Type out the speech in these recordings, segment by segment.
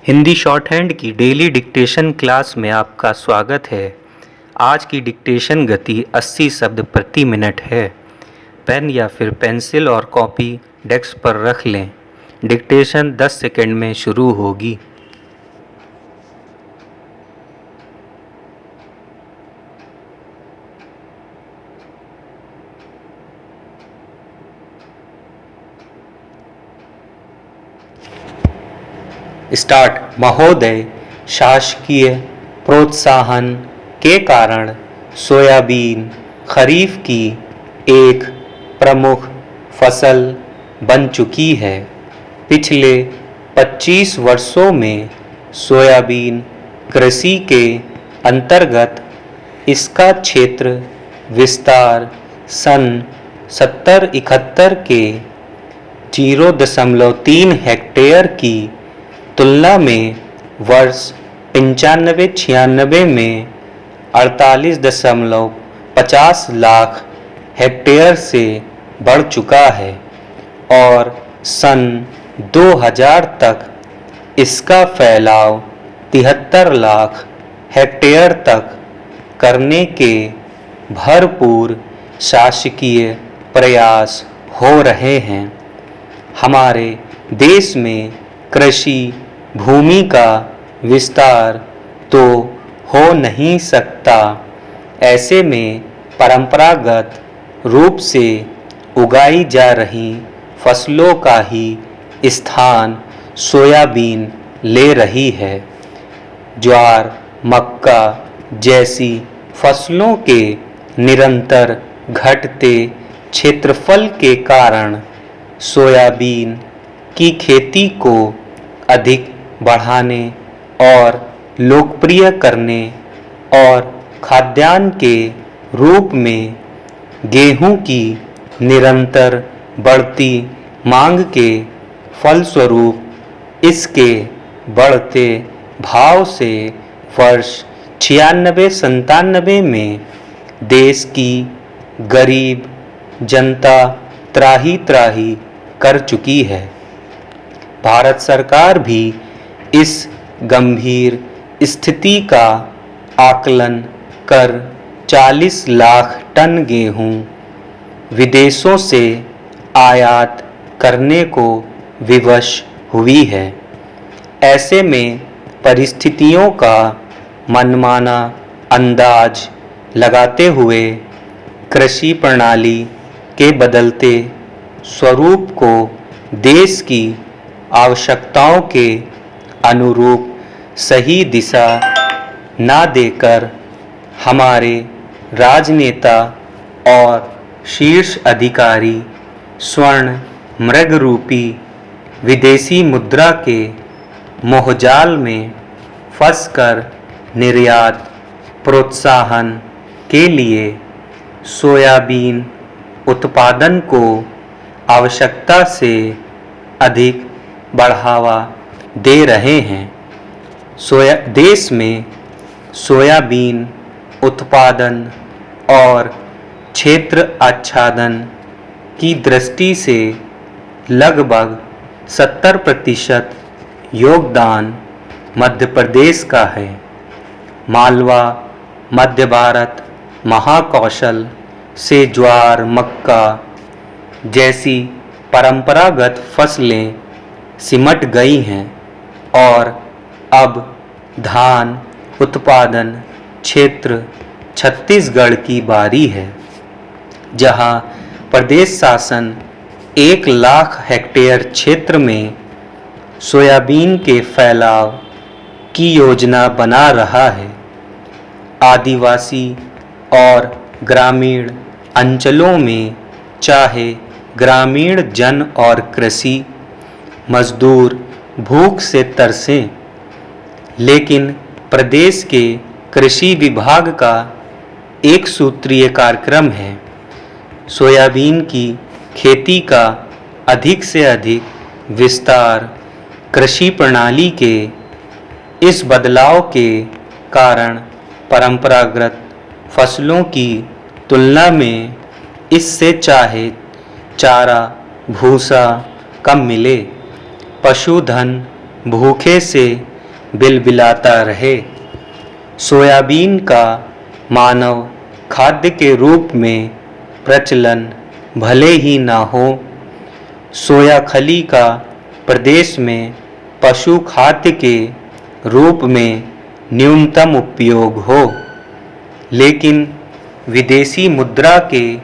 Hindi short hand की daily dictation class में आपका स्वागत है। आज की डिक्टेशन गति 80 शब्द प्रति मिनट है। पेन या फिर पेंसिल और कॉपी डेस्क पर रख लें। डिक्टेशन 10 सेकंड में शुरू होगी। स्टार्ट। महोदय, शासकीय प्रोत्साहन के कारण सोयाबीन खरीफ की एक प्रमुख फसल बन चुकी है। पिछले 25 वर्षों में सोयाबीन कृषि के अंतर्गत इसका क्षेत्र विस्तार सन 70-71 के 0.3 हेक्टेयर की तुलना में वर्ष 95-96 में 48.50 लाख हेक्टेयर से बढ़ चुका है और सन 2000 तक इसका फैलाव 73 लाख हेक्टेयर तक करने के भरपूर शासकीय प्रयास हो रहे हैं। हमारे देश में कृषि भूमि का विस्तार तो हो नहीं सकता। ऐसे में परंपरागत रूप से उगाई जा रही फसलों का ही स्थान सोयाबीन ले रही है। ज्वार, मक्का जैसी फसलों के निरंतर घटते क्षेत्रफल के कारण सोयाबीन की खेती को अधिक बढ़ाने और लोकप्रिय करने और खाद्यान्न के रूप में गेहूं की निरंतर बढ़ती मांग के फलस्वरूप इसके बढ़ते भाव से वर्ष 96-97 में देश की गरीब जनता त्राही त्राही कर चुकी है। भारत सरकार भी इस गंभीर स्थिति का आकलन कर 40 लाख टन गेहूं विदेशों से आयात करने को विवश हुई है। ऐसे में परिस्थितियों का मनमाना अंदाज लगाते हुए कृषि प्रणाली के बदलते स्वरूप को देश की आवश्यकताओं के अनुरूप सही दिशा ना देकर हमारे राजनेता और शीर्ष अधिकारी स्वर्ण मृग रूपी विदेशी मुद्रा के मोहजाल में फंसकर निर्यात प्रोत्साहन के लिए सोयाबीन उत्पादन को आवश्यकता से अधिक बढ़ावा दे रहे हैं। देश में सोयाबीन उत्पादन और क्षेत्र आच्छादन की दृष्टि से लगभग 70% योगदान मध्य प्रदेश का है। मालवा, मध्य भारत, महाकौशल से ज्वार, मक्का जैसी परंपरागत फसलें सिमट गई हैं और अब धान उत्पादन क्षेत्र छत्तीसगढ़ की बारी है, जहां प्रदेश शासन 1 लाख हेक्टेयर क्षेत्र में सोयाबीन के फैलाव की योजना बना रहा है। आदिवासी और ग्रामीण अंचलों में चाहे ग्रामीण जन और कृषि मजदूर भूख से तरसें, लेकिन प्रदेश के कृषि विभाग का एक सूत्रीय कार्यक्रम है सोयाबीन की खेती का अधिक से अधिक विस्तार। कृषि प्रणाली के इस बदलाव के कारण परंपरागत फसलों की तुलना में इससे चाहे चारा भूसा कम मिले, पशुधन भूखे से बिलबिलाता रहे। सोयाबीन का मानव खाद्य के रूप में प्रचलन भले ही ना हो, सोया खली का प्रदेश में पशु खाद्य के रूप में न्यूनतम उपयोग हो, लेकिन विदेशी मुद्रा के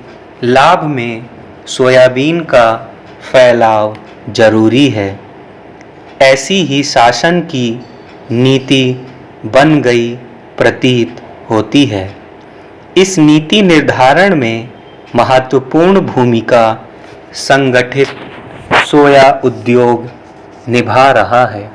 लाभ में सोयाबीन का फैलाव जरूरी है। ऐसी ही शासन की नीति बन गई प्रतीत होती है। इस नीति निर्धारण में महत्वपूर्ण भूमिका संगठित सोया उद्योग निभा रहा है।